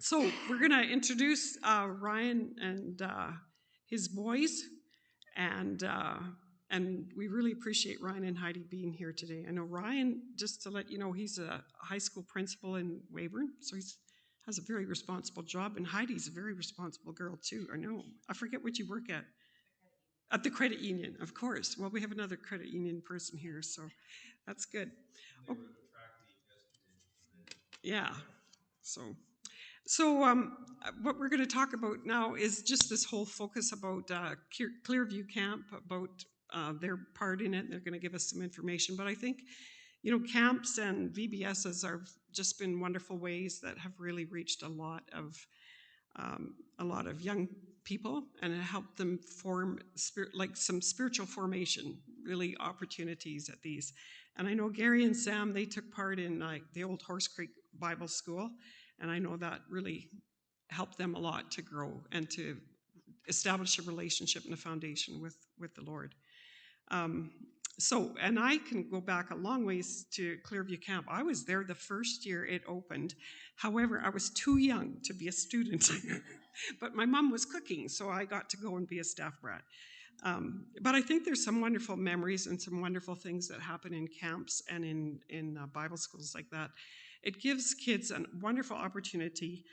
So we're going to introduce Ryan and his boys, and uh, and we really appreciate Ryan and Heidi being here today. I know Ryan, just to let you know, he's a high school principal in Weyburn, so he's has a very responsible job, and Heidi's a very responsible girl too. I know. I forget what you work at. At the credit union, of course. Well, we have another credit union person here, so that's good. Oh, yeah. So what we're going to talk about now is just this whole focus about Clearview Camp, about their part in it. They're going to give us some information, but I think camps and VBSs have just been wonderful ways that have really reached a lot of young people and it helped them form like some spiritual formation, really opportunities at these. And I know Gary and Sam, they took part in like the old Horse Creek Bible School, and I know that really helped them a lot to grow and to establish a relationship and a foundation with the Lord. Um, and I can go back a long ways to Clearview Camp. I was there the first year it opened. However, I was too young to be a student, but my mom was cooking, so I got to go and be a staff brat. But I think there's some wonderful memories and some wonderful things that happen in camps and in Bible schools like that. It gives kids a wonderful opportunity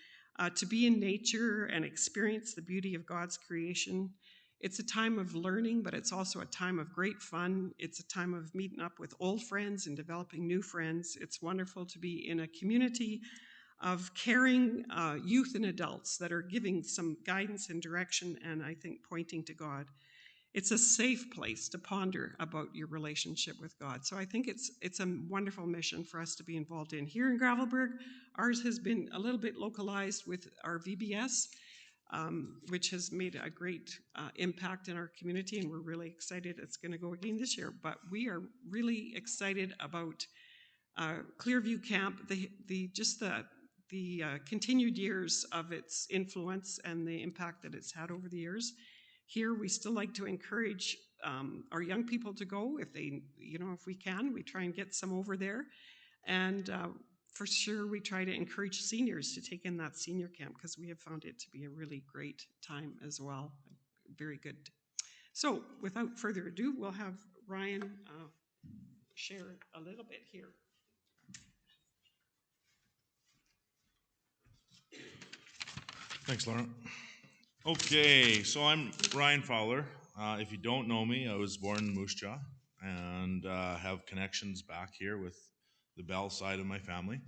to be in nature and experience the beauty of God's creation. It's a time of learning, but it's also a time of great fun. It's a time of meeting up with old friends and developing new friends. It's wonderful to be in a community of caring youth and adults that are giving some guidance and direction and I think pointing to God. It's a safe place to ponder about your relationship with God. So I think it's a wonderful mission for us to be involved in. Here in Gravelburg, ours has been a little bit localized with our VBS, which has made a great impact in our community, and we're really excited it's going to go again this year. But we are really excited about Clearview Camp, the continued years of its influence and the impact that it's had over the years. Here, we still like to encourage our young people to go if they, if we can. We try and get some over there, and for sure, we try to encourage seniors to take in that senior camp because we have found it to be a really great time as well. Very good. So, without further ado, we'll have Ryan share a little bit here. Thanks, Laura. Okay, so I'm Ryan Fowler. If you don't know me, I was born in Moose Jaw and have connections back here with the Bell side of my family,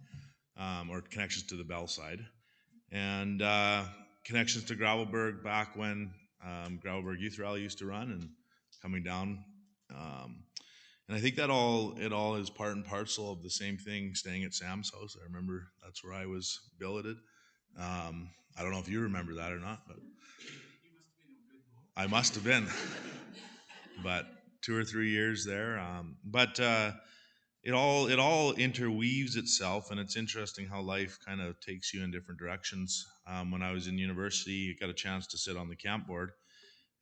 or connections to the Bell side, and connections to Gravelburg back when Gravelburg Youth Rally used to run and coming down. And I think that it all is part and parcel of the same thing, staying at Sam's house. I remember that's where I was billeted. I don't know if you remember that or not, but I must have been. But 2 or 3 years there. But it all interweaves itself, and it's interesting how life kind of takes you in different directions. When I was in university, I got a chance to sit on the camp board,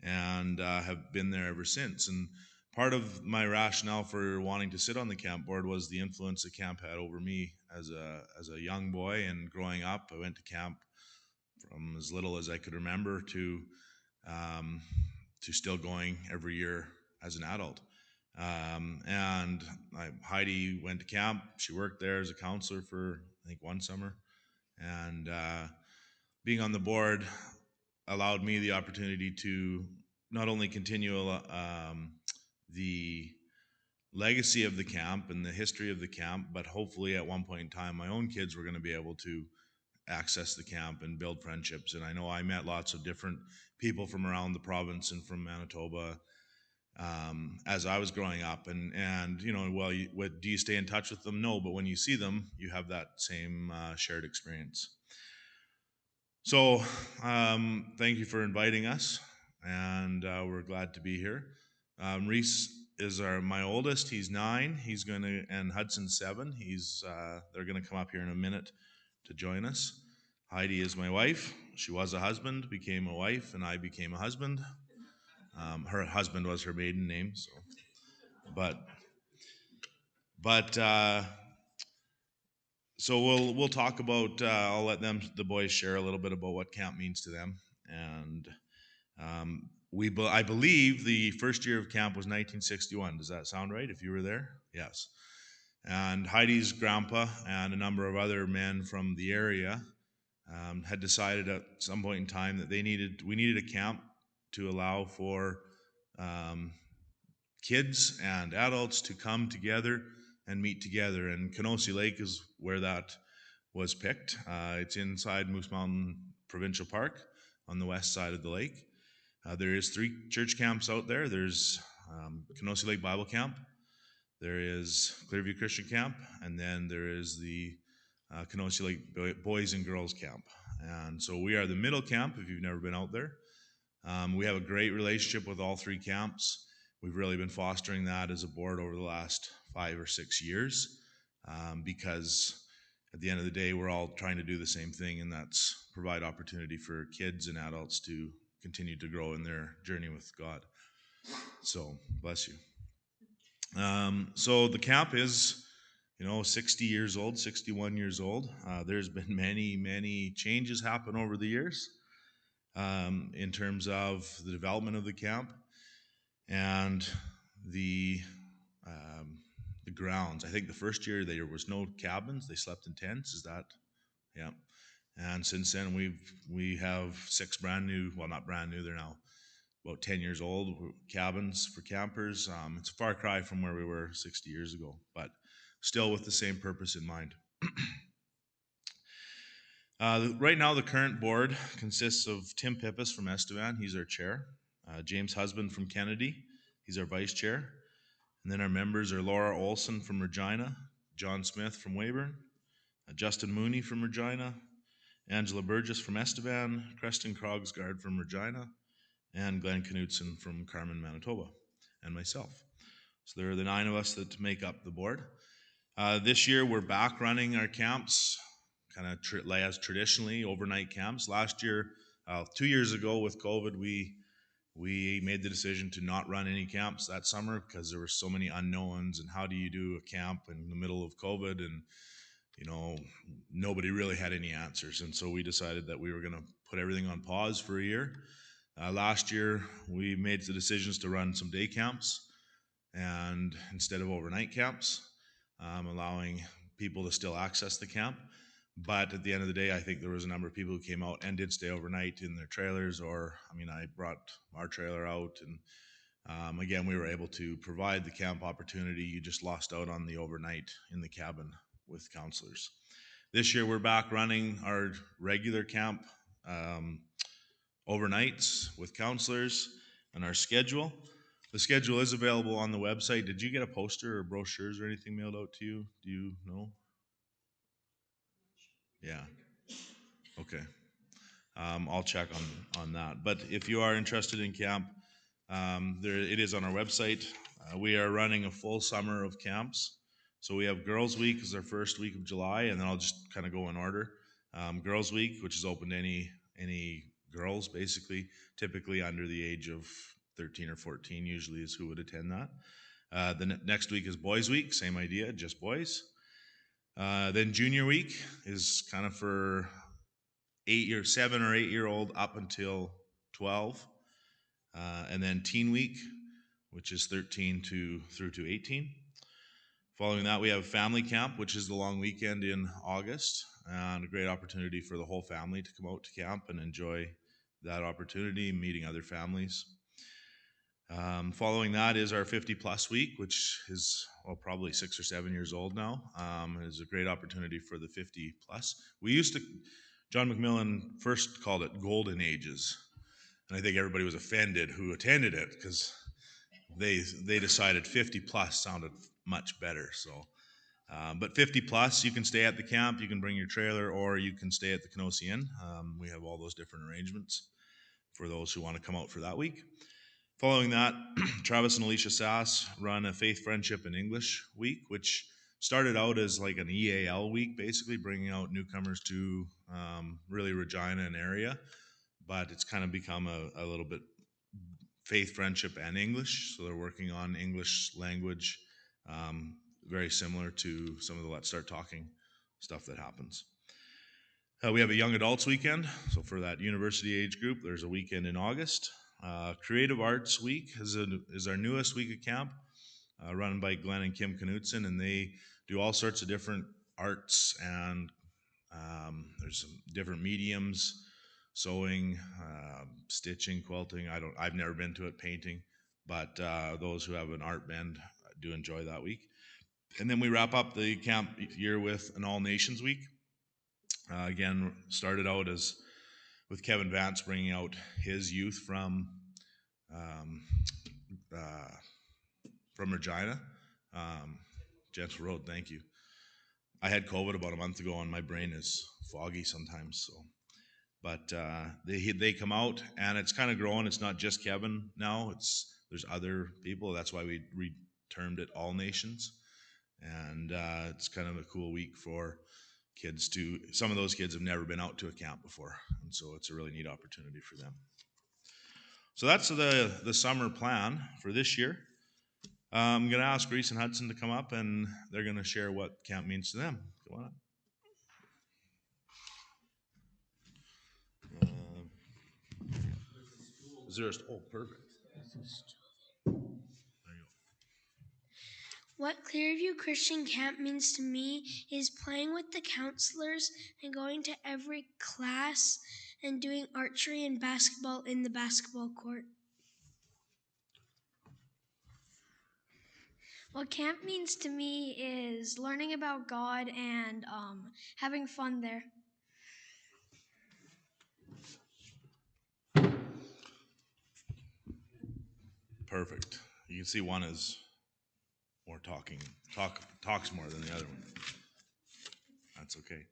and have been there ever since. And part of my rationale for wanting to sit on the camp board was the influence the camp had over me as a young boy and growing up. I went to camp from as little as I could remember um, to still going every year as an adult. And Heidi went to camp. She worked there as a counselor for, I think, one summer. And being on the board allowed me the opportunity to not only continue the legacy of the camp and the history of the camp, but hopefully at one point in time, my own kids were going to be able to access the camp and build friendships. And I know I met lots of different people from around the province and from Manitoba as I was growing up. And well, do you stay in touch with them? No, but when you see them, you have that same shared experience. So thank you for inviting us, and we're glad to be here. Reese is my oldest. He's 9. And Hudson's 7. They're gonna come up here in a minute to join us. Heidi is my wife. She was a husband, became a wife, and I became a husband. Her husband was her maiden name, so. But So we'll talk about. I'll let the boys share a little bit about what camp means to them, and I believe the first year of camp was 1961. Does that sound right? If you were there, yes. And Heidi's grandpa and a number of other men from the area had decided at some point in time that we needed a camp to allow for um, kids and adults to come together and meet together. And Kenosi Lake is where that was picked. It's inside Moose Mountain Provincial Park on the west side of the lake. There is 3 church camps out there. There's Kenosi Lake Bible Camp, there is Clearview Christian Camp, and then there is the Kenosi Lake Boys and Girls Camp. And so we are the middle camp if you've never been out there. We have a great relationship with all 3 camps. We've really been fostering that as a board over the last 5 or 6 years because at the end of the day, we're all trying to do the same thing, and that's provide opportunity for kids and adults to continue to grow in their journey with God. So, bless you. So the camp is, 60 years old, 61 years old. There's been many changes happen over the years in terms of the development of the camp and the grounds. I think the first year there was no cabins; they slept in tents. Is that, yeah? And since then we have 6 brand new, well, not brand new, they're now about 10 years old cabins for campers. It's a far cry from where we were 60 years ago, but still with the same purpose in mind. Right now, the current board consists of Tim Pippis from Estevan. He's our chair. James Husband from Kennedy. He's our vice chair. And then our members are Laura Olson from Regina, John Smith from Weyburn, Justin Mooney from Regina, Angela Burgess from Estevan, Creston Krogsgaard from Regina, and Glenn Knutson from Carmen, Manitoba, and myself. So there are the 9 of us that make up the board. This year we're back running our camps, kind of as traditionally, overnight camps. Last year, 2 years ago with COVID, we made the decision to not run any camps that summer because there were so many unknowns, and how do you do a camp in the middle of COVID, and nobody really had any answers. And so we decided that we were going to put everything on pause for a year. Last year, we made the decisions to run some day camps and instead of overnight camps, allowing people to still access the camp. But at the end of the day, I think there was a number of people who came out and did stay overnight in their trailers, I brought our trailer out, and again, we were able to provide the camp opportunity. You just lost out on the overnight in the cabin with counselors. This year, we're back running our regular camp overnights with counselors and our schedule. The schedule is available on the website. Did you get a poster or brochures or anything mailed out to you? Do you know? Yeah. Okay. I'll check on that. But if you are interested in camp, it is on our website. We are running a full summer of camps. So we have Girls Week is our first week of July, and then I'll just kind of go in order. Girls Week, which is open to any girls, basically, typically under the age of 13 or 14, usually is who would attend that. The next week is Boys Week, same idea, just boys. Then Junior Week is kind of for 7 or 8 year old up until 12. And then Teen Week, which is 13 through to 18. Following that, we have Family Camp, which is the long weekend in August, and a great opportunity for the whole family to come out to camp and enjoy that opportunity, meeting other families. Following that is our 50-plus week, which is probably 6 or 7 years old now. It is a great opportunity for the 50-plus. John McMillan first called it Golden Ages, and I think everybody was offended who attended it because they decided 50-plus sounded much better. So, but 50-plus, you can stay at the camp, you can bring your trailer, or you can stay at the Kenosi Inn. We have all those different arrangements for those who want to come out for that week. Following that, Travis and Alicia Sass run a Faith, Friendship, and English week, which started out as like an EAL week, basically bringing out newcomers to really Regina and area, but it's kind of become a little bit Faith, Friendship, and English. So they're working on English language, very similar to some of the Let's Start Talking stuff that happens. We have a young adults weekend. So for that university age group, there's a weekend in August. Creative Arts Week is our newest week of camp, run by Glenn and Kim Knutson, and they do all sorts of different arts, and there's some different mediums: sewing, stitching, quilting. I've never been to it, painting, but those who have an art bend do enjoy that week. And then we wrap up the camp year with an All Nations Week. Again, started out as with Kevin Vance bringing out his youth um, from Regina, Gentle Road. Thank you. I had COVID about a month ago, and my brain is foggy sometimes. So, but they come out, and it's kind of growing. It's not just Kevin now. There's other people. That's why we termed it All Nations, and it's kind of a cool week for kids to. Some of those kids have never been out to a camp before, and so it's a really neat opportunity for them. So that's the summer plan for this year. I'm going to ask Reese and Hudson to come up, and they're going to share what camp means to them. Go on. Is there oh, perfect. There you go. What Clearview Christian Camp means to me is playing with the counselors and going to every class and doing archery and basketball in the basketball court. What camp means to me is learning about God and having fun there. Perfect. You can see one is more talks more than the other one. That's okay.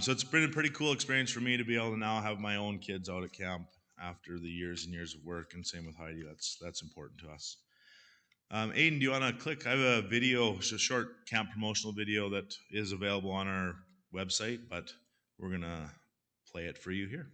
So it's been a pretty cool experience for me to be able to now have my own kids out at camp after the years and years of work, and same with Heidi. That's important to us. Aiden, do you want to click? I have a video, it's a short camp promotional video that is available on our website, but we're going to play it for you here.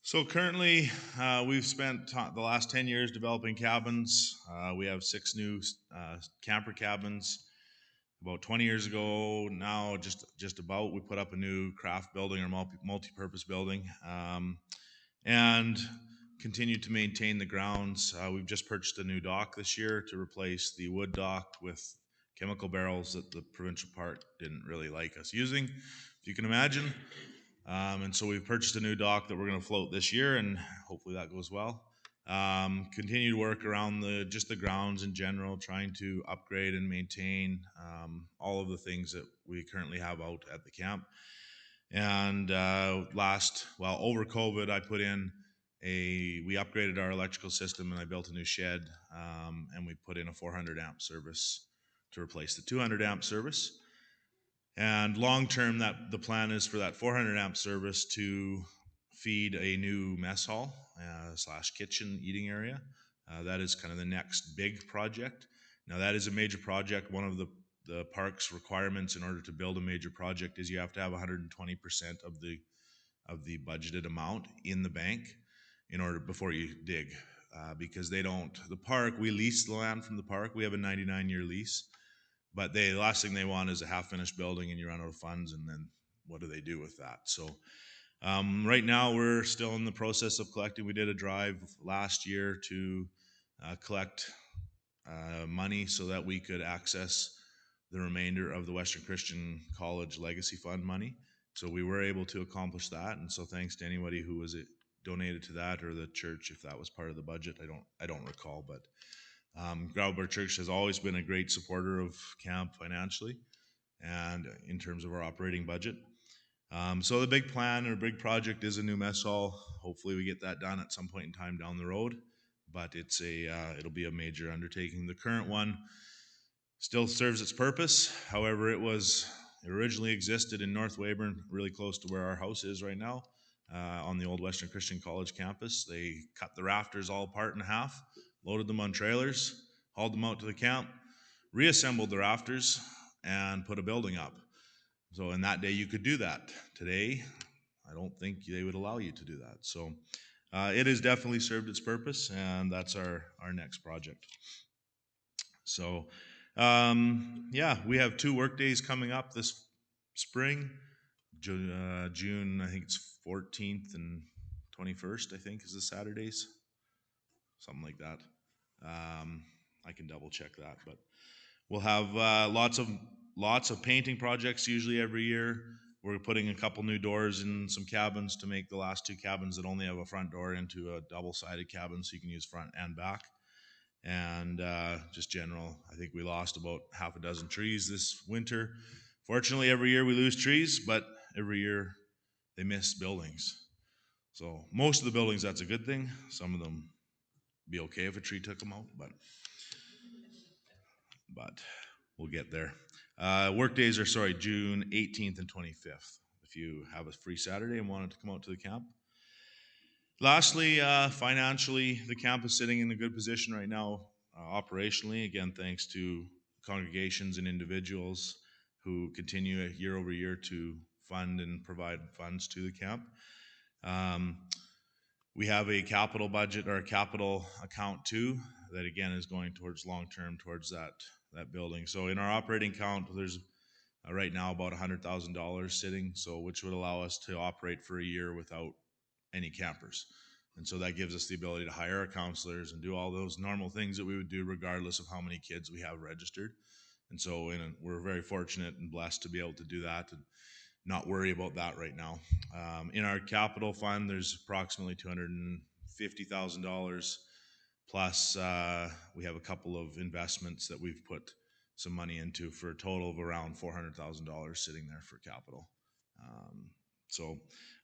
So currently, we've spent the last 10 years developing cabins. We have 6 new camper cabins. About 20 years ago now, just about, we put up a new craft building or multi-purpose building, and continue to maintain the grounds. We've just purchased a new dock this year to replace the wood dock with chemical barrels that the provincial park didn't really like us using, if you can imagine. And so we've purchased a new dock that we're going to float this year, and hopefully that goes well. Continue to work around just the grounds in general, trying to upgrade and maintain all of the things that we currently have out at the camp. And over COVID, I put in we upgraded our electrical system, and I built a new shed, and we put in a 400 amp service to replace the 200 amp service. And long term, that the plan is for that 400 amp service to feed a new mess hall slash kitchen eating area. That is kind of the next big project. Now that is a major project. One of the park's requirements in order to build a major project is you have to have 120% of the budgeted amount in the bank in order before you dig, because they don't. The park, we lease the land from the park. We have a 99-year lease. But the last thing they want is a half-finished building and you run out of funds, and then what do they do with that? So right now we're still in the process of collecting. We did a drive last year to collect money so that we could access the remainder of the Western Christian College Legacy Fund money. So we were able to accomplish that, and so thanks to anybody who was donated to that, or the church if that was part of the budget. I don't recall, but Gravelbourg Church has always been a great supporter of camp financially and in terms of our operating budget. So the big plan or big project is a new mess hall. Hopefully we get that done at some point in time down the road, but it'll be a major undertaking. The current one still serves its purpose. However, it originally existed in North Weyburn, really close to where our house is right now, on the old Western Christian College campus. They cut the rafters all apart in half, loaded them on trailers, hauled them out to the camp, reassembled the rafters, and put a building up. So in that day, you could do that. Today, I don't think they would allow you to do that. So it has definitely served its purpose, and that's our next project. So yeah, we have 2 work days coming up this spring. June, I think it's 14th and 21st, I think, is the Saturdays. Something like that. I can double check that, but we'll have lots of painting projects usually every year. We're putting a couple new doors in some cabins to make the last 2 cabins that only have a front door into a double-sided cabin, so you can use front and back. And just general, I think we lost about half a dozen trees this winter. Fortunately, every year we lose trees, but every year they miss buildings. So most of the buildings, that's a good thing. Some of them be okay if a tree took them out, but we'll get there. Work days are, June 18th and 25th, if you have a free Saturday and wanted to come out to the camp. Lastly, financially, the camp is sitting in a good position right now, operationally, again, thanks to congregations and individuals who continue year over year to fund and provide funds to the camp. We have a capital budget or a capital account too, that again is going towards long-term towards that building. So in our operating account, there's right now about $100,000 sitting, so which would allow us to operate for a year without any campers. And so that gives us the ability to hire our counselors and do all those normal things that we would do regardless of how many kids we have registered. And so we're very fortunate and blessed to be able to do that and not worry about that right now. In our capital fund, there's approximately $250,000 plus we have a couple of investments that we've put some money into for a total of around $400,000 sitting there for capital. So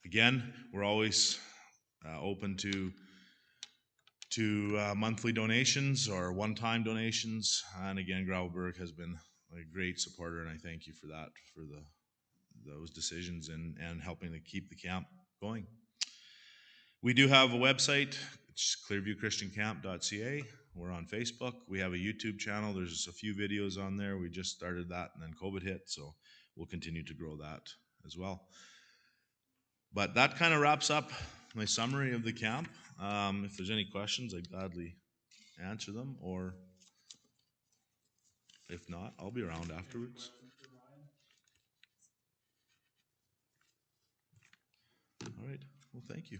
again, we're always open to monthly donations or one-time donations. And again, Gravelbourg has been a great supporter, and I thank you for that, for those decisions and helping to keep the camp going. We do have a website. It's clearviewchristiancamp.ca. We're on Facebook. We have a YouTube channel. There's a few videos on there. We just started that, and then COVID hit, so we'll continue to grow that as well. But that kind of wraps up my summary of the camp. If there's any questions, I'd gladly answer them, or if not, I'll be around afterwards. All right. Well, thank you.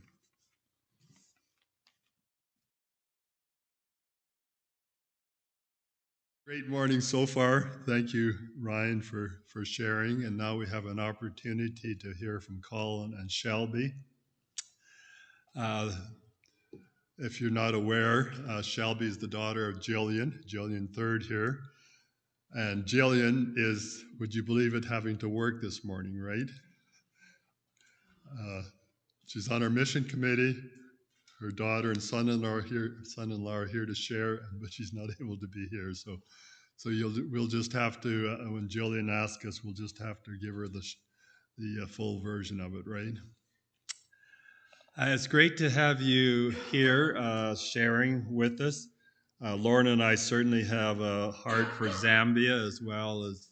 Great morning so far. Thank you, Ryan, for sharing. And now we have an opportunity to hear from Colin and Shelby. If you're not aware, Shelby is the daughter of Jillian third here. And Jillian is, would you believe it, having to work this morning, right? She's on our mission committee. her daughter and son-in-law are here to share, but she's not able to be here. So we'll just have to, when Jillian asks us, we'll just have to give her the full version of it, right? It's great to have you here sharing with us. Lauren and I certainly have a heart for Zambia, as well as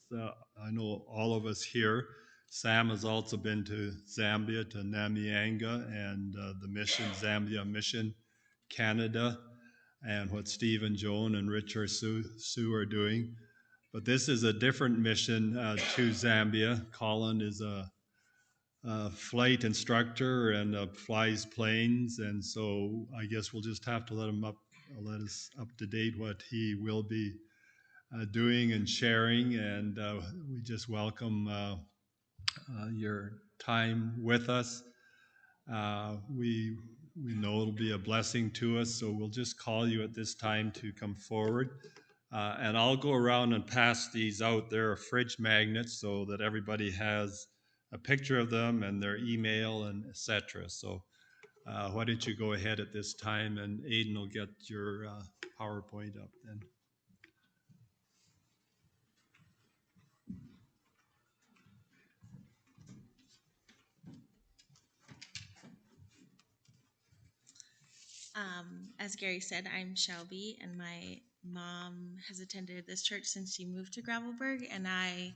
I know all of us here. Sam has also been to Zambia, to Namianga, and the mission, Zambia Mission Canada, and what Steve and Joan and Richard Sue are doing. But this is a different mission to Zambia. Colin is a flight instructor and flies planes, and so I guess we'll just have to let us up to date what he will be doing and sharing. And we just welcome your time with us. We know it'll be a blessing to us, so we'll just call you at this time to come forward. And I'll go around and pass these out. They're fridge magnets so that everybody has a picture of them and their email and etc. So why don't you go ahead at this time, and Aidan will get your PowerPoint up then. As Gary said, I'm Shelby, and my mom has attended this church since she moved to Gravelburg, and I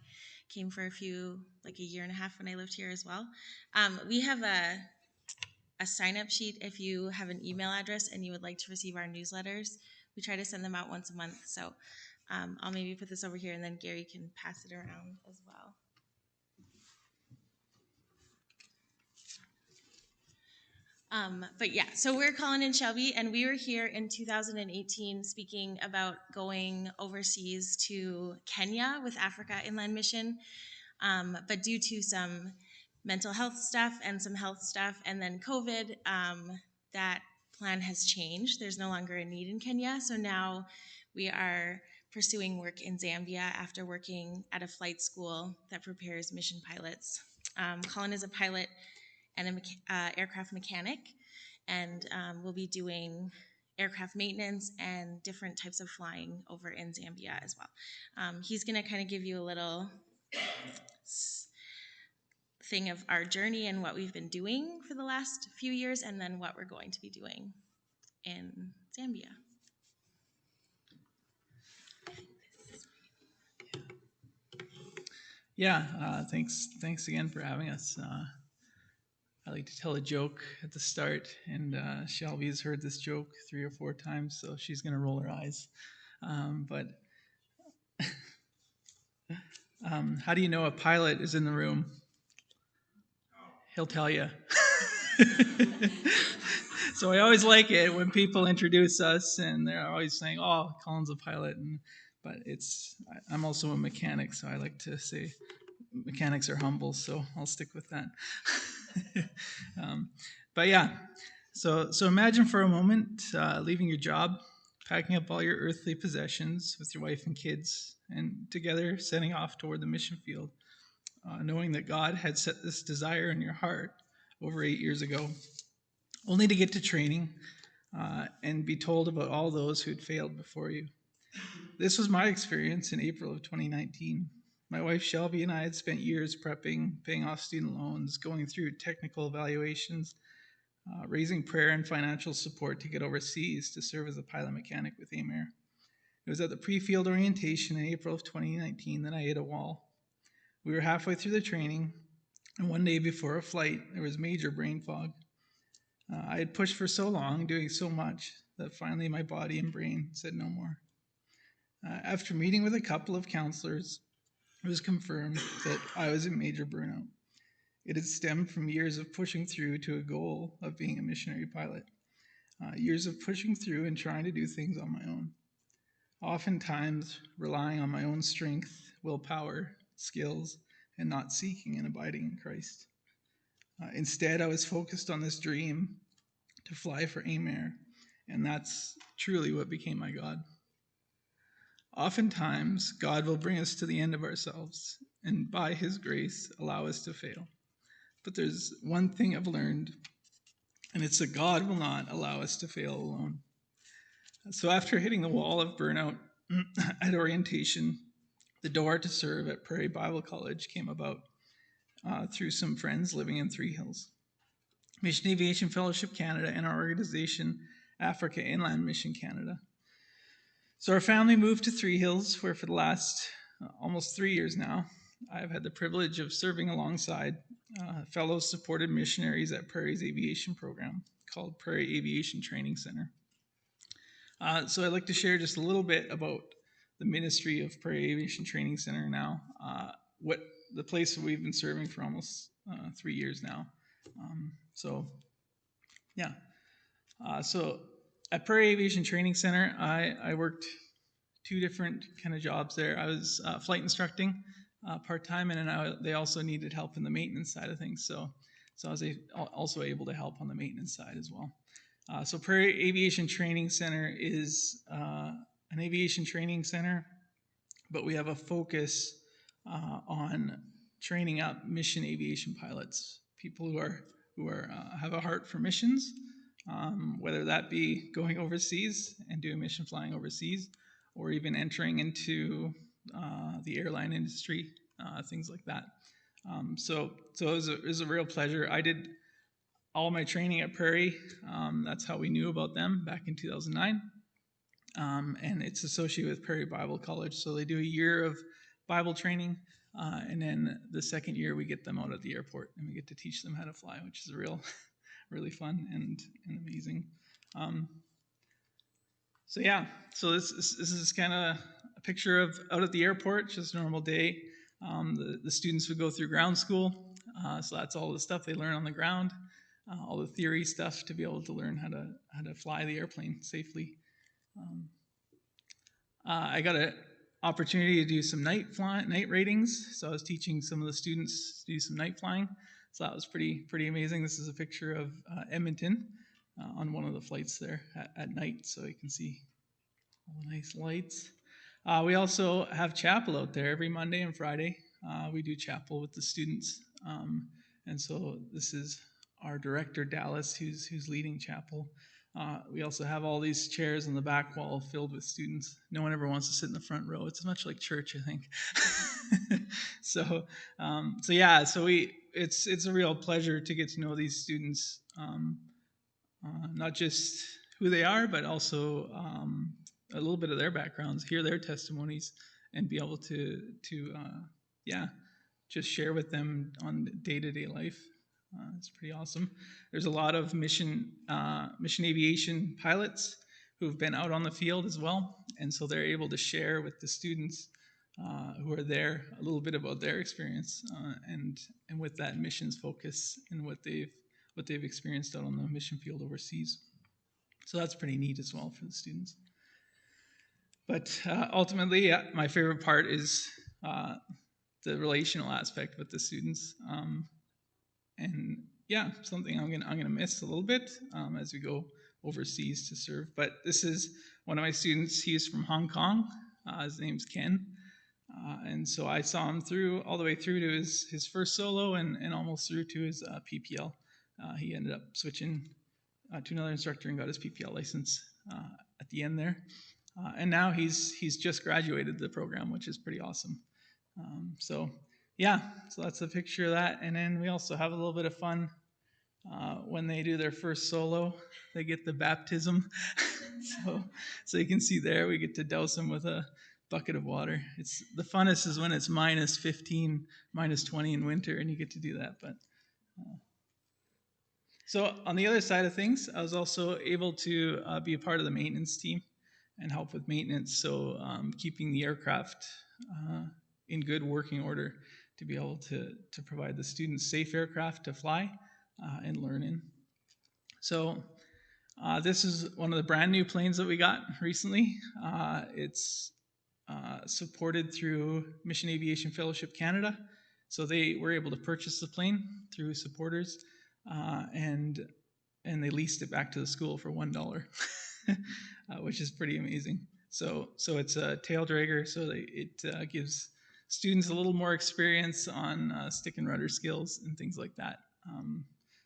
came for like a year and a half when I lived here as well. We have a sign-up sheet if you have an email address and you would like to receive our newsletters. We try to send them out once a month, so I'll maybe put this over here, and then Gary can pass it around as well. But yeah, so we're Colin and Shelby, and we were here in 2018 speaking about going overseas to Kenya with Africa Inland Mission. But due to some mental health stuff and some health stuff, and then COVID, that plan has changed. There's no longer a need in Kenya. So now we are pursuing work in Zambia after working at a flight school that prepares mission pilots. Colin is a pilot and an aircraft mechanic, and we'll be doing aircraft maintenance and different types of flying over in Zambia as well. He's going to kind of give you a little thing of our journey and what we've been doing for the last few years, and then what we're going to be doing in Zambia. Yeah, thanks again for having us. I like to tell a joke at the start, and Shelby's heard this joke 3 or 4 times, so she's going to roll her eyes. But how do you know a pilot is in the room? He'll tell you. So I always like it when people introduce us, and they're always saying, "Oh, Colin's a pilot," but I'm also a mechanic, so I like to say mechanics are humble, so I'll stick with that. But yeah, so imagine for a moment leaving your job, packing up all your earthly possessions with your wife and kids, and together setting off toward the mission field, knowing that God had set this desire in your heart over 8 years ago, only to get to training and be told about all those who had failed before you. This was my experience in April of 2019. My wife Shelby and I had spent years prepping, paying off student loans, going through technical evaluations, raising prayer and financial support to get overseas to serve as a pilot mechanic with AMAIR. It was at the pre-field orientation in April of 2019 that I hit a wall. We were halfway through the training, and one day before a flight, there was major brain fog. I had pushed for so long, doing so much, that finally my body and brain said no more. After meeting with a couple of counselors, it was confirmed that I was in major burnout. It had stemmed from years of pushing through to a goal of being a missionary pilot. Years of pushing through and trying to do things on my own. Oftentimes relying on my own strength, willpower, skills, and not seeking and abiding in Christ. Instead, I was focused on this dream to fly for AMAIR, and that's truly what became my God. Oftentimes, God will bring us to the end of ourselves, and by His grace, allow us to fail. But there's one thing I've learned and it's that God will not allow us to fail alone. So after hitting the wall of burnout at orientation, the door to serve at Prairie Bible College came about through some friends living in Three Hills. Mission Aviation Fellowship Canada and our organization, Africa Inland Mission Canada. So our family moved to Three Hills, where for the last almost 3 years now, I've had the privilege of serving alongside fellow supported missionaries at Prairie's aviation program called Prairie Aviation Training Center. So I'd like to share just a little bit about the ministry of Prairie Aviation Training Center now, what the place we've been serving for almost 3 years now. So at Prairie Aviation Training Center, I worked 2 different kind of jobs there. I was flight instructing part-time, and then they also needed help in the maintenance side of things. So I was also able to help on the maintenance side as well. So Prairie Aviation Training Center is an aviation training center, but we have a focus on training up mission aviation pilots, people who have a heart for missions, whether that be going overseas and doing mission flying overseas, or even entering into the airline industry, things like that. So it was a real pleasure. I did all my training at Prairie. That's how we knew about them back in 2009. And it's associated with Prairie Bible College. So they do a year of Bible training, and then the second year we get them out at the airport and we get to teach them how to fly, which is really fun and amazing. So this is kind of a picture of out at the airport, just a normal day. The students would go through ground school, so that's all the stuff they learn on the ground, all the theory stuff to be able to learn how to fly the airplane safely. I got an opportunity to do some night ratings, so I was teaching some of the students to do some night flying. So that was pretty amazing. This is a picture of Edmonton on one of the flights there at night, so you can see all the nice lights. We also have chapel out there every Monday and Friday. We do chapel with the students, and so this is our director Dallas, who's leading chapel. We also have all these chairs on the back wall filled with students. No one ever wants to sit in the front row. It's much like church, I think. It's a real pleasure to get to know these students, not just who they are, but also a little bit of their backgrounds, hear their testimonies, and be able to just share with them on day-to-day life. It's pretty awesome. There's a lot of mission aviation pilots who've been out on the field as well, and so they're able to share with the students who are there a little bit about their experience and with that missions focus and what they've experienced out on the mission field overseas. So that's pretty neat as well for the students. But ultimately, my favorite part is the relational aspect with the students. Something I'm gonna miss a little bit as we go overseas to serve. But this is one of my students. He is from Hong Kong. His name's Ken, and so I saw him all the way through to his first solo and almost through to his PPL. He ended up switching to another instructor and got his PPL license at the end there. And now he's just graduated the program, which is pretty awesome. So that's a picture of that. And then we also have a little bit of fun when they do their first solo. They get the baptism. so you can see there, we get to douse them with a bucket of water. It's the funnest is when it's minus 15, minus 20 in winter, and you get to do that. But so on the other side of things, I was also able to be a part of the maintenance team and help with maintenance. So keeping the aircraft in good working order to be able to provide the students safe aircraft to fly and learn in. So this is one of the brand new planes that we got recently. It's supported through Mission Aviation Fellowship Canada. So they were able to purchase the plane through supporters and they leased it back to the school for $1, which is pretty amazing. So it's a tail dragger, so it gives students a little more experience on stick and rudder skills and things like that.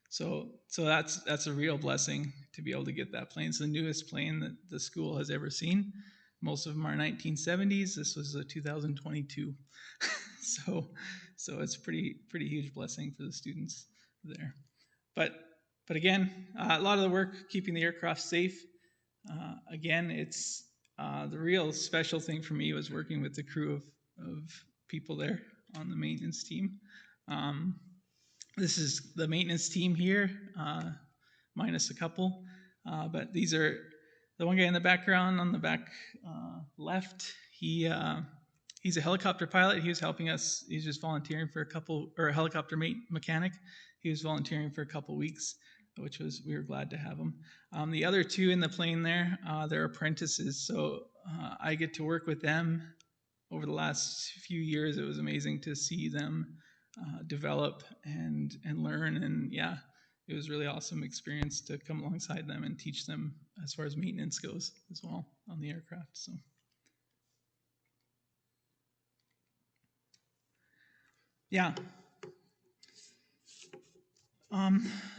So that's a real blessing to be able to get that plane. It's the newest plane that the school has ever seen. Most of them are 1970s. This was a 2022. so so it's pretty huge blessing for the students there. But again, a lot of the work keeping the aircraft safe. Again, it's the real special thing for me was working with the crew of people there on the maintenance team. Um, this is the maintenance team here, minus a couple. But these are the one guy in the background on the back left. He's a helicopter pilot. He was helping us. He's just volunteering for a helicopter mechanic. He was volunteering for a couple weeks, which was, we were glad to have him. The other two in the plane there, they're apprentices. So I get to work with them over the last few years. It was amazing to see them develop and learn. And yeah, it was really awesome experience to come alongside them and teach them as far as maintenance goes as well on the aircraft. So. Yeah.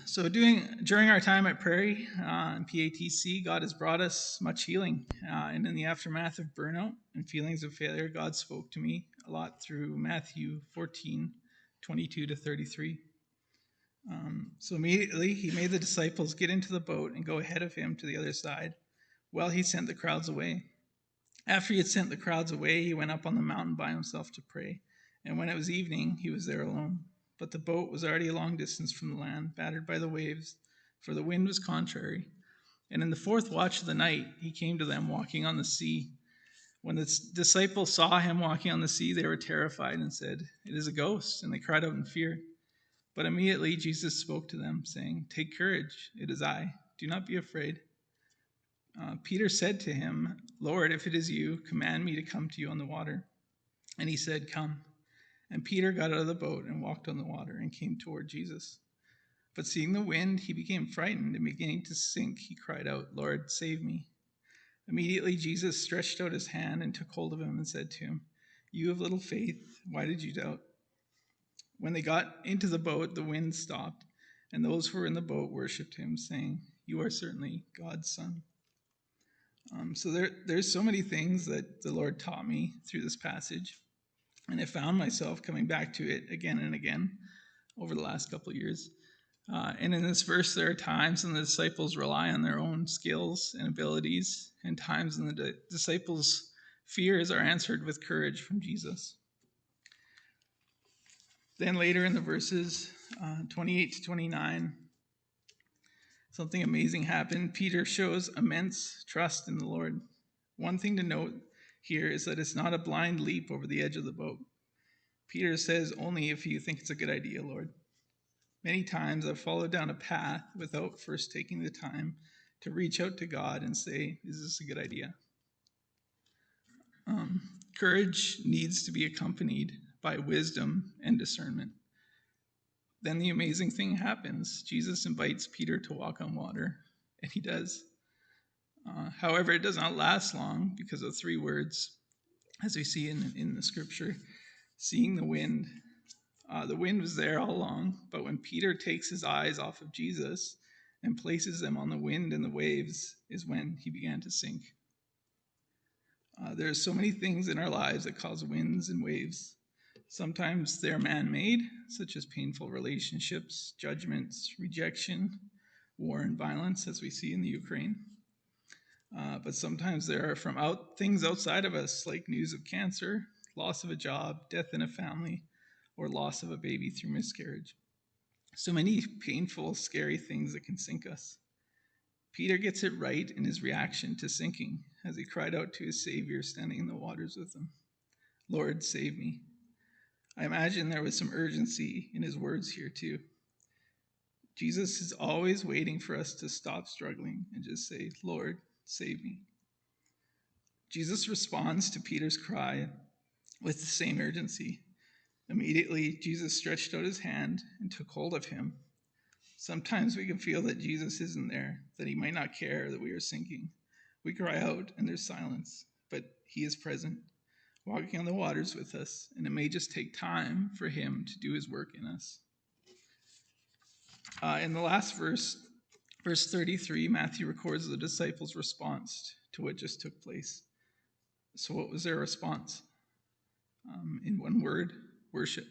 So during our time at Prairie and PATC, God has brought us much healing. And in the aftermath of burnout and feelings of failure, God spoke to me a lot through Matthew 14:22-33. So immediately he made the disciples get into the boat and go ahead of him to the other side while he sent the crowds away. After he had sent the crowds away, he went up on the mountain by himself to pray. And when it was evening, he was there alone. But the boat was already a long distance from the land, battered by the waves, for the wind was contrary. And in the fourth watch of the night, he came to them walking on the sea. When the disciples saw him walking on the sea, they were terrified and said, "It is a ghost," and they cried out in fear. But immediately Jesus spoke to them, saying, "Take courage, it is I. Do not be afraid." Peter said to him, "Lord, if it is you, command me to come to you on the water." And he said, "Come." And Peter got out of the boat and walked on the water and came toward Jesus. But seeing the wind, he became frightened, and beginning to sink, he cried out, "Lord, save me." Immediately Jesus stretched out his hand and took hold of him and said to him, "You of little faith, why did you doubt?" When they got into the boat, the wind stopped, and those who were in the boat worshipped him, saying, "You are certainly God's Son." So there's so many things that the Lord taught me through this passage, and I found myself coming back to it again and again over the last couple of years. And in this verse, there are times when the disciples rely on their own skills and abilities, and times when the disciples' fears are answered with courage from Jesus. Then later in the verses 28 to 29, something amazing happened. Peter shows immense trust in the Lord. One thing to note here is that it's not a blind leap over the edge of the boat. Peter says, "Only if you think it's a good idea, Lord." Many times I've followed down a path without first taking the time to reach out to God and say, "Is this a good idea?" Courage needs to be accompanied by wisdom and discernment. Then the amazing thing happens. Jesus invites Peter to walk on water, and he does. However, it does not last long because of three words, as we see in the scripture. Seeing the wind. The wind was there all along, but when Peter takes his eyes off of Jesus and places them on the wind and the waves is when he began to sink. There are so many things in our lives that cause winds and waves. Sometimes they're man-made, such as painful relationships, judgments, rejection, war and violence, as we see in the Ukraine. But sometimes there are from things outside of us, like news of cancer, loss of a job, death in a family, or loss of a baby through miscarriage. So many painful, scary things that can sink us. Peter gets it right in his reaction to sinking as he cried out to his Savior standing in the waters with him, "Lord, save me." I imagine there was some urgency in his words here too. Jesus is always waiting for us to stop struggling and just say, "Lord, save me." Jesus responds to Peter's cry with the same urgency. Immediately, Jesus stretched out his hand and took hold of him. Sometimes we can feel that Jesus isn't there, that he might not care that we are sinking. We cry out and there's silence, but he is present, walking on the waters with us, and it may just take time for him to do his work in us. In the last verse, verse 33, Matthew records the disciples' response to what just took place. So, what was their response? In one word, worship.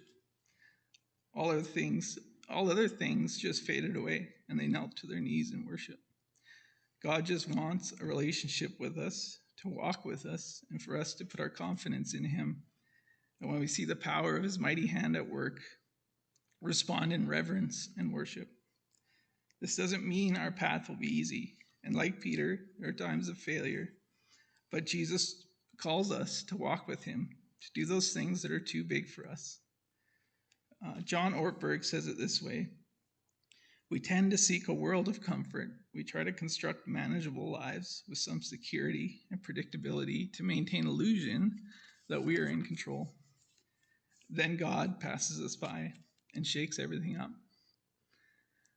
All other things just faded away, and they knelt to their knees in worship. God just wants a relationship with us, to walk with us, and for us to put our confidence in him. And when we see the power of his mighty hand at work, respond in reverence and worship. This doesn't mean our path will be easy. And like Peter, there are times of failure. But Jesus calls us to walk with him, to do those things that are too big for us. John Ortberg says it this way: we tend to seek a world of comfort. We try to construct manageable lives with some security and predictability to maintain illusion that we are in control. Then God passes us by and shakes everything up.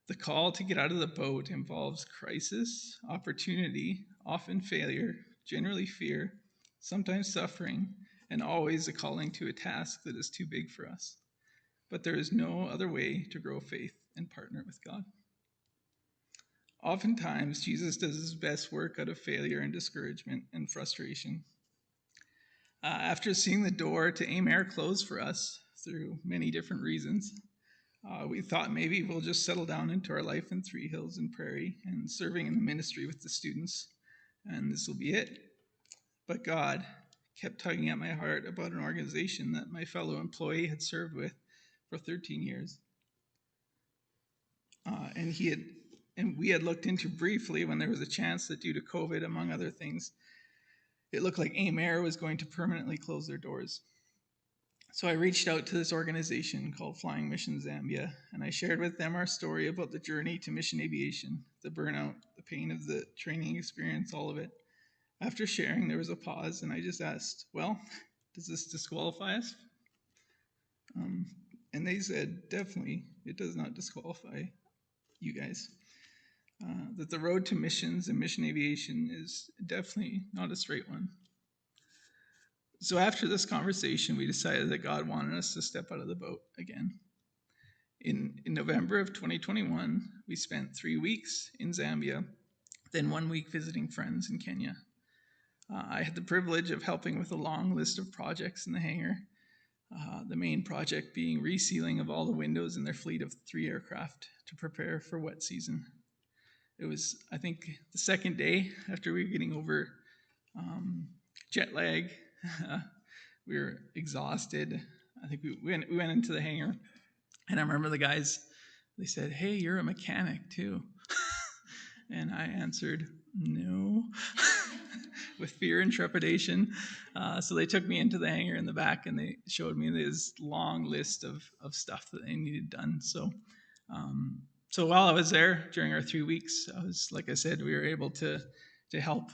The call to get out of the boat involves crisis, opportunity, often failure, generally fear, sometimes suffering, and always a calling to a task that is too big for us. But there is no other way to grow faith and partner with God. Oftentimes, Jesus does his best work out of failure and discouragement and frustration. After seeing the door to AIM close for us through many different reasons, we thought maybe we'll just settle down into our life in Three Hills and Prairie and serving in the ministry with the students, and this will be it. But God kept tugging at my heart about an organization that my fellow employee had served with for 13 years. And we had looked into briefly when there was a chance that due to COVID, among other things, it looked like AIM was going to permanently close their doors. So I reached out to this organization called Flying Mission Zambia, and I shared with them our story about the journey to mission aviation, the burnout, the pain of the training experience, all of it. After sharing, there was a pause, and I just asked, well, does this disqualify us? And they said, definitely, it does not disqualify you guys. That the road to missions and mission aviation is definitely not a straight one. So after this conversation, we decided that God wanted us to step out of the boat again. In November of 2021, we spent 3 weeks in Zambia, then 1 week visiting friends in Kenya. I had the privilege of helping with a long list of projects in the hangar, the main project being resealing of all the windows in their fleet of 3 aircraft to prepare for wet season. It was, I think, the second day after we were getting over jet lag. We were exhausted. I think we went into the hangar, and I remember the guys, they said, hey, you're a mechanic too. And I answered, no, with fear and trepidation. So they took me into the hangar in the back, and they showed me this long list of stuff that they needed done. So while I was there during our 3 weeks, like I said, we were able to help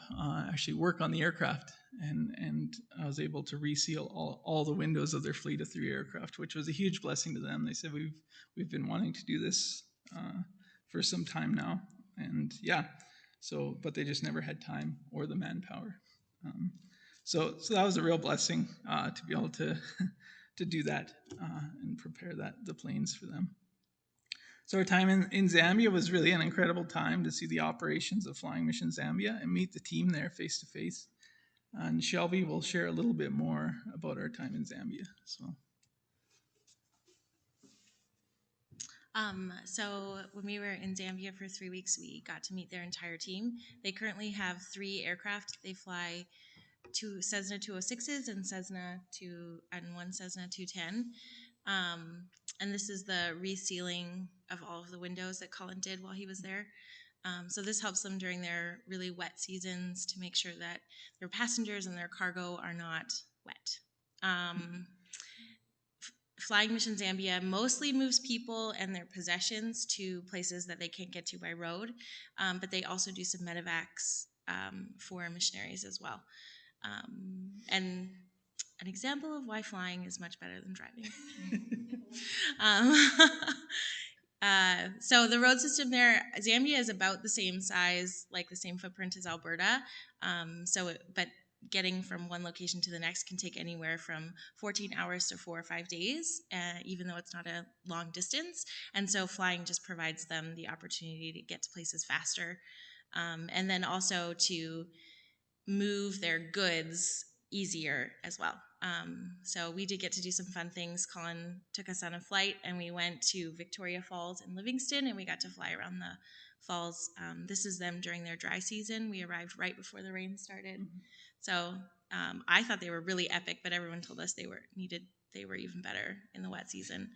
actually work on the aircraft, and I was able to reseal all the windows of their fleet of 3 aircraft, which was a huge blessing to them. They said we've been wanting to do this for some time now, and but they just never had time or the manpower. So that was a real blessing to be able to to do that and prepare the planes for them. So our time in Zambia was really an incredible time to see the operations of Flying Mission Zambia and meet the team there face to face. And Shelby will share a little bit more about our time in Zambia. So when we were in Zambia for 3 weeks, we got to meet their entire team. They currently have 3 aircraft. They fly 2 Cessna 206s and 1 Cessna 210. And this is the resealing of all of the windows that Colin did while he was there. So this helps them during their really wet seasons to make sure that their passengers and their cargo are not wet. Flying Mission Zambia mostly moves people and their possessions to places that they can't get to by road, but they also do some medevacs for missionaries as well. And an example of why flying is much better than driving. So the road system there, Zambia is about the same size, like the same footprint as Alberta. But getting from one location to the next can take anywhere from 14 hours to 4 or 5 days, even though it's not a long distance. And so flying just provides them the opportunity to get to places faster, and then also to move their goods easier as well. So we did get to do some fun things. Colin took us on a flight, and we went to Victoria Falls in Livingston, and we got to fly around the falls. This is them during their dry season. We arrived right before the rain started. Mm-hmm. So I thought they were really epic, but everyone told us they were even better in the wet season.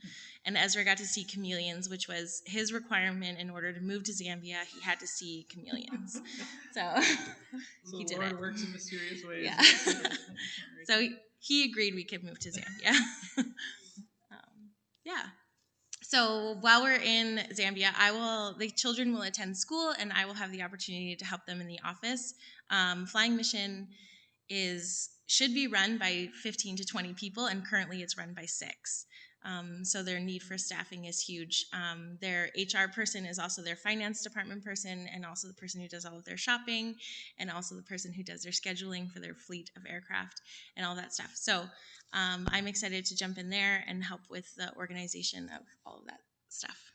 And Ezra got to see chameleons, which was his requirement in order to move to Zambia. He had to see chameleons. So he did Lord it. works in mysterious ways. Yeah. So he agreed we could move to Zambia. Yeah. So while we're in Zambia, the children will attend school, and I will have the opportunity to help them in the office. Flying Mission should be run by 15 to 20 people, and currently it's run by 6. So their need for staffing is huge. Their HR person is also their finance department person, and also the person who does all of their shopping, and also the person who does their scheduling for their fleet of aircraft and all that stuff. So I'm excited to jump in there and help with the organization of all of that stuff.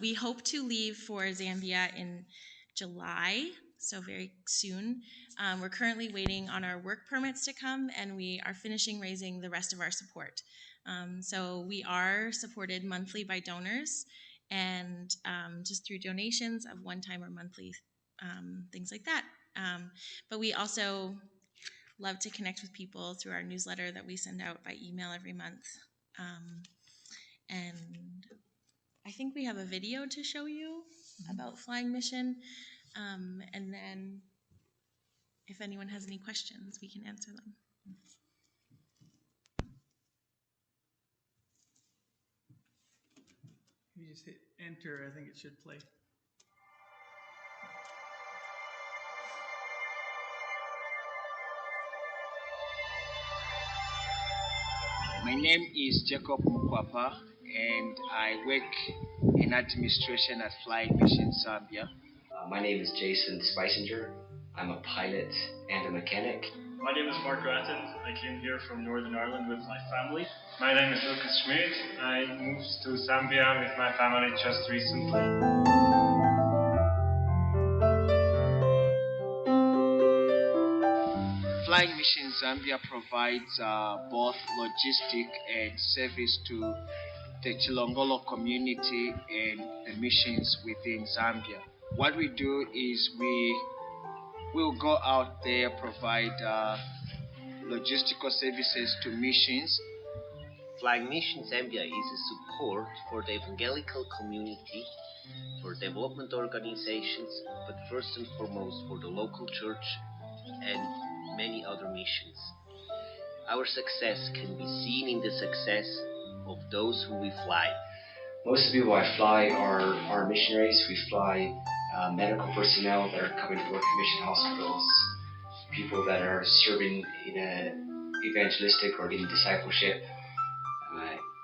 We hope to leave for Zambia in July, so very soon. We're currently waiting on our work permits to come, and we are finishing raising the rest of our support. So we are supported monthly by donors, and just through donations of one-time or monthly things like that. But we also love to connect with people through our newsletter that we send out by email every month. And I think we have a video to show you about Flying Mission. And then if anyone has any questions, we can answer them. If you just hit enter, I think it should play. My name is Jacob Mukwapa, and I work in administration at Flying Mission Zambia. My name is Jason Spicinger. I'm a pilot and a mechanic. My name is Mark Grattan. I came here from Northern Ireland with my family. My name is Lucas Schmidt. I moved to Zambia with my family just recently. Flying Mission Zambia provides both logistic and service to the Chilongolo community and the missions within Zambia. What we do is we'll go out there, provide logistical services to missions. Flying Mission Zambia is a support for the evangelical community, for development organizations, but first and foremost for the local church and many other missions. Our success can be seen in the success of those who we fly. Most of the people I fly are missionaries. We fly medical personnel that are coming to work at mission hospitals, people that are serving in an evangelistic or in discipleship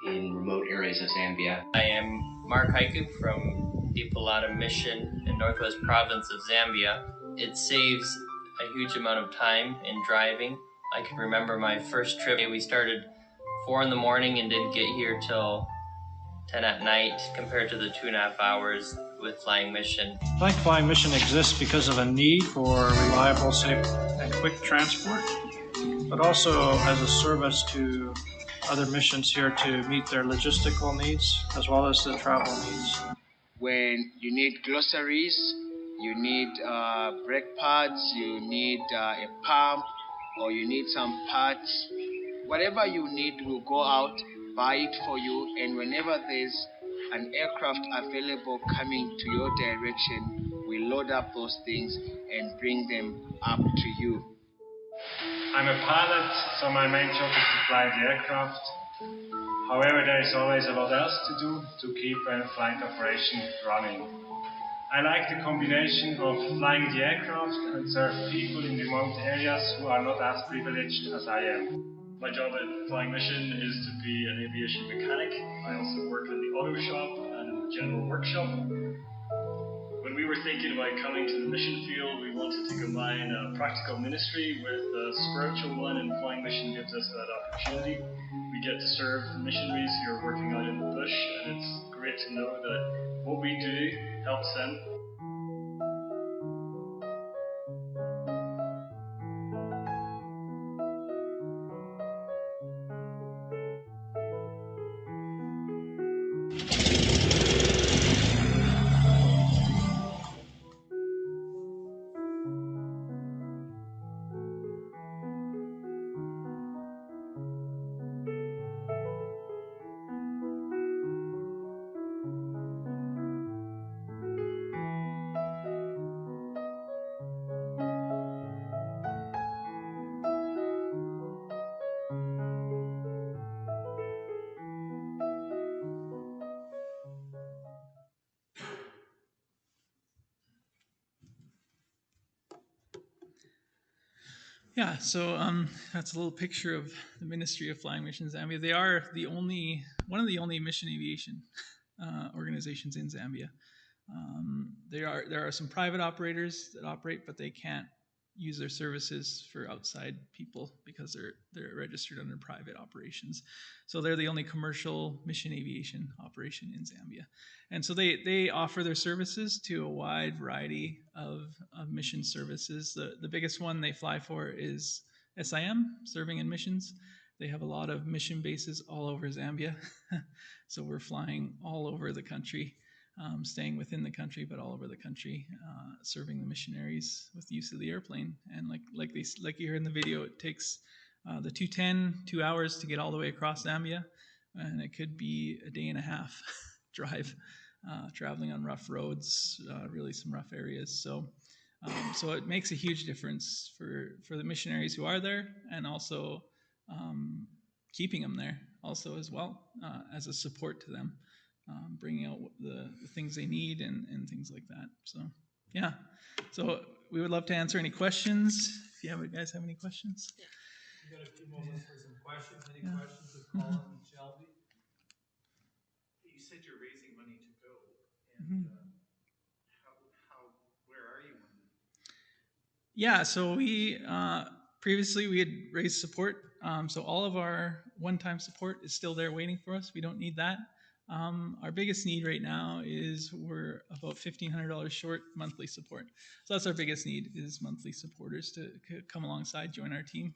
in remote areas of Zambia. I am Mark Haiku from Dipolata Mission in Northwest Province of Zambia. It saves a huge amount of time in driving. I can remember my first trip. We started 4 in the morning and didn't get here till 10 at night compared to the 2.5 hours with Flying Mission. I think Flying Mission exists because of a need for reliable, safe, and quick transport, but also as a service to other missions here to meet their logistical needs as well as the travel needs. When you need groceries, you need brake pads, you need a pump, or you need some parts, whatever you need, we'll go out, buy it for you, and whenever there's an aircraft available coming to your direction, we load up those things and bring them up to you. I'm a pilot, so my main job is to fly the aircraft. However, there is always a lot else to do to keep a flight operation running. I like the combination of flying the aircraft and serve people in remote areas who are not as privileged as I am. My job at Flying Mission is to be an aviation mechanic. I also work in the auto shop and in the general workshop. When when we were thinking about coming to the mission field, we wanted to combine a practical ministry with a spiritual one, and Flying Mission gives us that opportunity. We get to serve missionaries who are working out in the bush, and it's great to know that what we do helps them. Yeah, so that's a little picture of the Ministry of Flying Mission Zambia. They are one of the only mission aviation organizations in Zambia. There are some private operators that operate, but they can't use their services for outside people because they're registered under private operations. So they're the only commercial mission aviation operation in Zambia. And so they offer their services to a wide variety of mission services. The biggest one they fly for is SIM, serving in missions. They have a lot of mission bases all over Zambia. So we're flying all over the country. Staying within the country, but all over the country, serving the missionaries with the use of the airplane. And like you heard in the video, it takes the 210 2 hours to get all the way across Zambia, and it could be a day and a half drive, traveling on rough roads, really some rough areas. So it makes a huge difference for the missionaries who are there, and also keeping them there also as well, as a support to them. Bringing out the things they need and things like that. So, yeah. So we would love to answer any questions. If you guys have any questions. Yeah. We've got a few moments for some questions. Any questions with Colin and Shelby? You said you're raising money to go. And where are you on that? Yeah, so we previously we had raised support. So all of our one-time support is still there waiting for us. We don't need that. Our biggest need right now is we're about $1,500 short monthly support. So that's our biggest need, is monthly supporters to come alongside, join our team,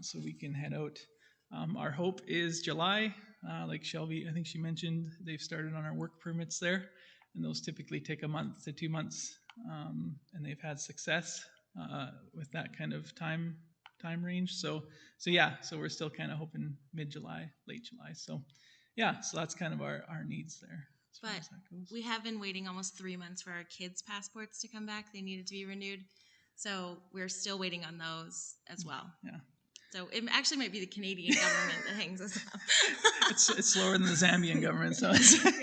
so we can head out. Our hope is July. Like Shelby, I think she mentioned, they've started on our work permits there, and those typically take a month to 2 months, and they've had success with that kind of time range. So we're still kind of hoping mid-July, late July. So that's kind of our needs there. But we have been waiting almost 3 months for our kids' passports to come back. They needed to be renewed. So we're still waiting on those as well. Yeah. So it actually might be the Canadian government that hangs us up. It's slower than the Zambian government. So it's Yeah.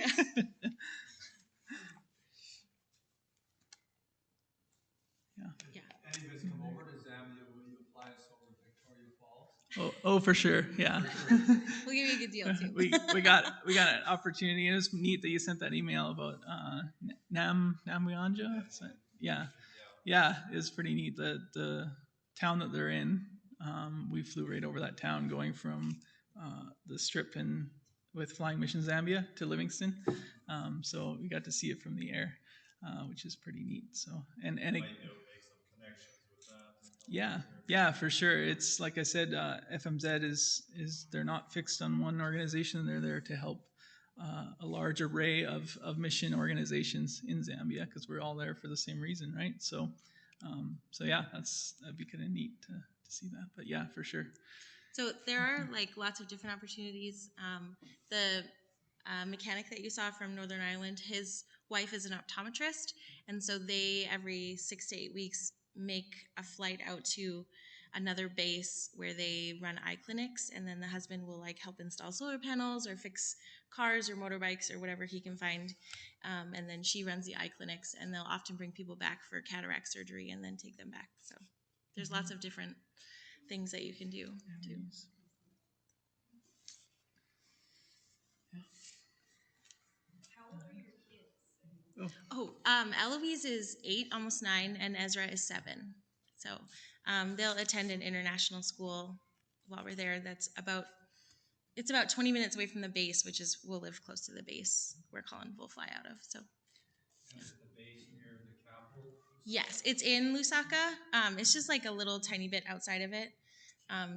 Any of us come over to Zambia, will you fly us over Victoria Falls? Oh, for sure. Yeah. We'll give you a good deal too. we got an opportunity. It was neat that you sent that email about Namwianja. So, yeah, it was pretty neat. The town that they're in, we flew right over that town, going from the strip with Flying Mission Zambia to Livingston. So we got to see it from the air, which is pretty neat. So and it, yeah, for sure. It's like I said, FMZ is they're not fixed on one organization. They're there to help a large array of mission organizations in Zambia, because we're all there for the same reason, right? So that'd be kind of neat to see that. But yeah, for sure. So there are lots of different opportunities. The mechanic that you saw from Northern Ireland, his wife is an optometrist, and so they every 6 to 8 weeks make a flight out to another base where they run eye clinics, and then the husband will help install solar panels or fix cars or motorbikes or whatever he can find, and then she runs the eye clinics, and they'll often bring people back for cataract surgery and then take them back. So there's lots of different things that you can do too. How old are your kids? Eloise is 8, almost 9, and Ezra is 7. So they'll attend an international school while we're there. It's about 20 minutes away from the base, which is, we'll live close to the base where Colin will fly out of. So. And is the base near the capital? Yes, it's in Lusaka. It's just like a little tiny bit outside of it.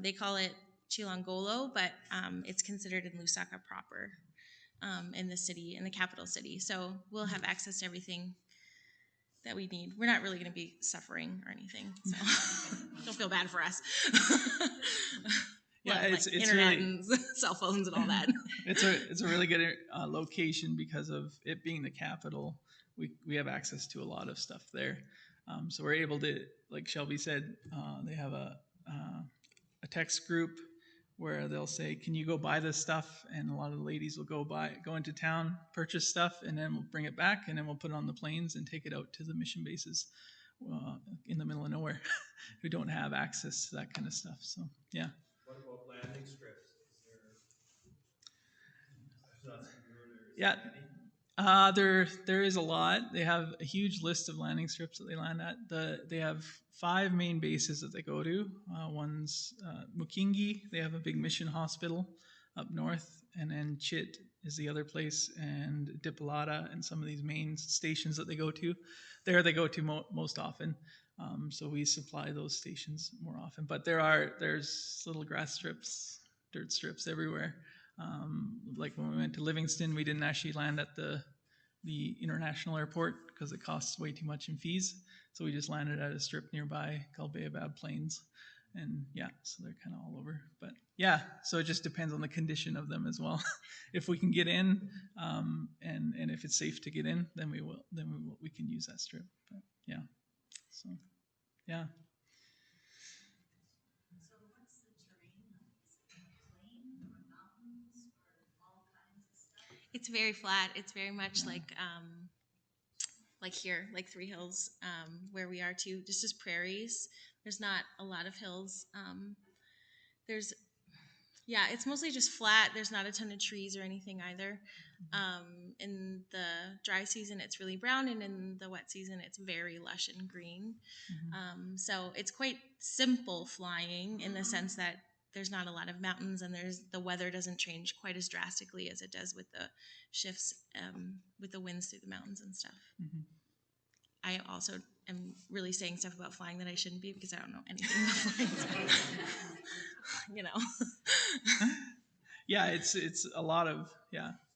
They call it Chilangolo, but it's considered in Lusaka proper, in the capital city. So we'll have access to everything that we need. We're not really going to be suffering or anything, so don't feel bad for us. Yeah, it's internet really, and cell phones and all that. It's a really good location because of it being the capital. We have access to a lot of stuff there, so we're able to, like Shelby said, they have a text group where they'll say, "Can you go buy this stuff?" And a lot of the ladies will go into town, purchase stuff, and then we'll bring it back, and then we'll put it on the planes and take it out to the mission bases in the middle of nowhere who don't have access to that kind of stuff. So yeah. What about landing strips? Yeah, there is a lot. They have a huge list of landing strips that they land at. They have 5 main bases that they go to. One's Mukingi. They have a big mission hospital up north, and then Chit is the other place, and Dipolata, and some of these main stations that they go to. There they go to most often. So we supply those stations more often. But there's little grass strips, dirt strips everywhere. Like when we went to Livingston, we didn't actually land at the international airport because it costs way too much in fees. So we just landed at a strip nearby called Baobab Plains. And yeah, so they're kind of all over. But yeah, so it just depends on the condition of them as well. If we can get in, and if it's safe to get in, then we will. We can use that strip. But yeah, so yeah. It's very flat. It's very much like here, like Three Hills, where we are too. Just prairies. There's not a lot of hills. It's mostly just flat. There's not a ton of trees or anything either. In the dry season, it's really brown, and in the wet season, it's very lush and green. So it's quite simple flying in the sense that there's not a lot of mountains, and the weather doesn't change quite as drastically as it does with the shifts with the winds through the mountains and stuff. Mm-hmm. I also am really saying stuff about flying that I shouldn't be because I don't know anything about flying. You know. Yeah, it's a lot of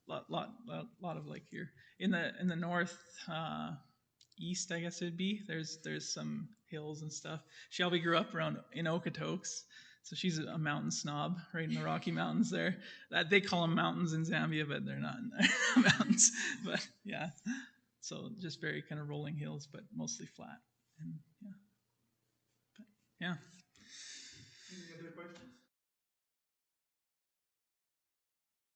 lot of like here in the north east, I guess it'd be. There's some hills and stuff. Shelby grew up around in Okotoks, so she's a mountain snob, right in the Rocky Mountains there. That they call them mountains in Zambia, but they're not mountains. But yeah, so just very kind of rolling hills, but mostly flat. And yeah, but yeah.